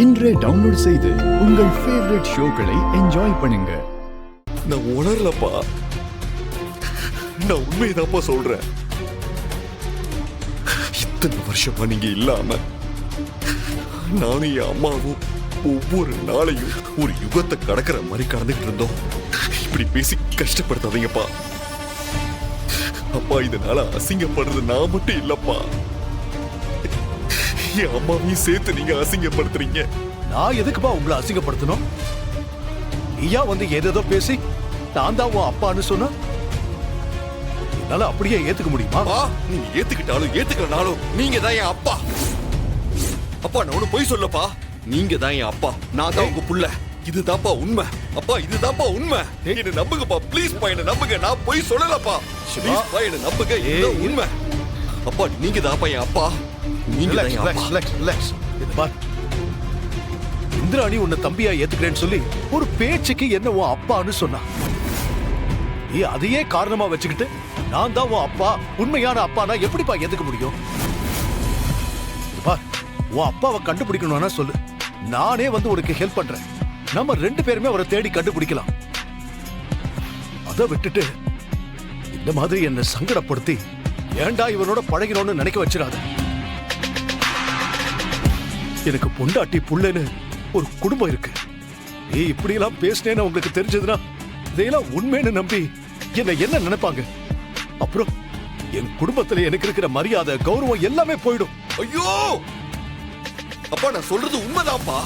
இன்றே டவுன்லோட் செய்து உங்கள் ஃபேவரட் ஷோக்களை என்ஜாய் பண்ணுங்க. நான் உணரலப்பா, நான் உண்மைதான்ப்பா சொல்றேன். இத்தனை வருஷமா நீங்க இல்லாம நானும் என் அம்மாவும் ஒவ்வொரு நாளையும் ஒரு யுகத்தை கடக்கிற மாதிரி கடந்துட்டு இருந்தோம். இப்படி பேசி கஷ்டப்படுத்தாதீங்கப்பா. அப்பா, இதனால அசிங்கப்படுறது நான் மட்டும் இல்லப்பா, என் அம்மாவையும் சேர்த்து நீங்க அசிங்கப்படுத்துறீங்க. நான் எதுக்குப்பா உங்களை அசிங்கப்படுத்தணும்? நீயா வந்து ஏதேதோ பேசி நான் தான் உன் அப்பான்னு சொன்ன, என்னால அப்படியே ஏத்துக்க முடியுமா? நீங்க ஏத்துக்கிட்டாலும் ஏத்துக்கலனாலும் நீங்க தான் என் அப்பா. அப்பா, நான் ஒண்ணு போய் சொல்லப்பா, நீங்க தான் என் அப்பா, நான் தான் உங்க புள்ள. இதுதான்ப்பா உண்மை. அப்பா, இதுதான்ப்பா உண்மை. என்ன நம்புங்கப்பா, ப்ளீஸ் பா, என்ன நம்புங்க. நான் போய் சொல்லலப்பா, ப்ளீஸ் பா, என்ன நம்புங்க. இதுதான் உண்மை. அப்பா, நீங்க தான்ப்பா என் அப்பா. நீங்க தான் என் அப்பா. இந்திராணி உன்னை தம்பியா ஏத்துக்கிறேன்னு சொல்லி ஒரு பேச்சுக்கு என்ன உன் அப்பான்னு சொன்னா, நீ அதையே காரணமா வச்சுக்கிட்டு நான் தான் உன் அப்பா, உண்மையான அப்பானா எப்படிப்பா ஏத்துக்க முடியும்? உன் அப்பாவை கண்டுபிடிக்கணும்னா சொல்லு, நானே வந்து உனக்கு ஹெல்ப் பண்றேன். நம்ம ரெண்டு பேருமே அவரை தேடி கண்டுபிடிக்கலாம். அதை விட்டுட்டு இந்த மாதிரி என்ன சங்கடப்படுத்தி ஏண்டா இவனோட பழகினோன்னு நினைக்க வச்சிடாத. எனக்கு பொண்டாட்டி புள்ளன்னு ஒரு குடும்பம் இருக்கு. நீ இப்படி எல்லாம் பேசினேன்னு உங்களுக்கு தெரிஞ்சதுன்னா இதையெல்லாம் உண்மைன்னு நம்பி என்ன நினைப்பாங்க? அப்புறம் என் குடும்பத்துல எனக்கு இருக்கிற மரியாதை, கௌரவம் எல்லாமே போயிடும். ஐயோ அப்பா, நான் சொல்றது உண்மைதான்ப்பா.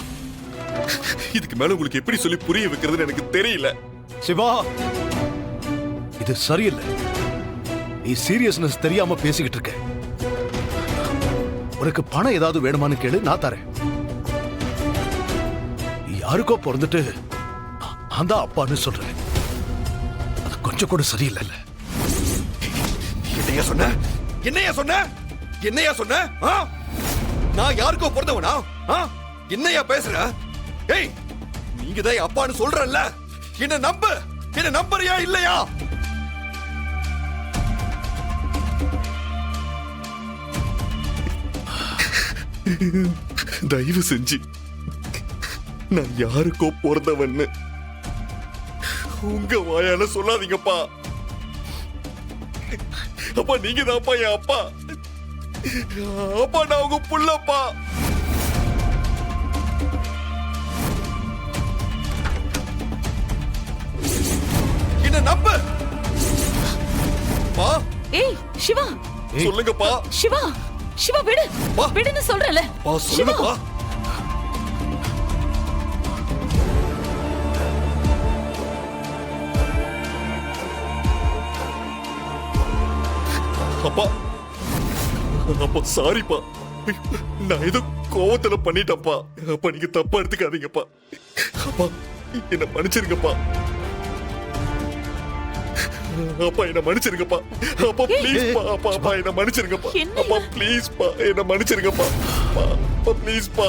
இதுக்கு மேல உங்களுக்கு எப்படி சொல்லி புரிய வைக்கிறதுன்னு எனக்கு தெரியல. சிவா, இது சரியில்லை. நீ சீரியஸ்னஸ் தெரியாம பேசிக்கிட்டு இருக்க. உனக்கு பணம் ஏதாவது வேணுமான்னு கேளு, நான் தரேன். யாருக்கோ பிறந்துட்டு அந்த அப்பான்னு சொல்றேன், அது கொஞ்சம் கூட சரியில்லை. என்னையா சொன்ன? என்னையா சொன்ன? என்னையா சொன்ன? நான் யாருக்கோ பிறந்தவனா? என்னையா பேசுற? ஏய், நீங்க தான் அப்பான்னு சொல்றல்ல, என்ன நம்பு. என்ன நம்பறியா இல்லையா? தயவு செஞ்சு நான் யாருக்கோ பிறந்தவன்னு உங்க வாயால சொல்லாதீங்கப்பா. அப்பா, நீங்க தான்ப்பா என் அப்பா. அப்பா, நான் உங்க புள்ளப்பா. என்ன நம்பு. பா, ஏய் சிவா, சொல்லுங்கப்பா. சிவா, சிவா விடு, விடுன்னு சொல்றல. பா, சொல்லுங்கப்பா. அப்பா, அப்பா சாரிப்பா, நான் ஏதோ கோவத்துல பண்ணிட்டேன்ப்பா. அப்பா, நீங்க தப்பா எடுத்துக்காதீங்கப்பா. அப்பா, என்ன மன்னிச்சிருங்கப்பா. அப்பா, என்ன மன்னிச்சிருங்கப்பா. அப்பா, ப்ளீஸ் பா. அப்பா, என்ன மன்னிச்சிருங்கப்பா. அப்பா, ப்ளீஸ் பா, என்ன மன்னிச்சிருங்கப்பா. அப்பா, ப்ளீஸ் பா.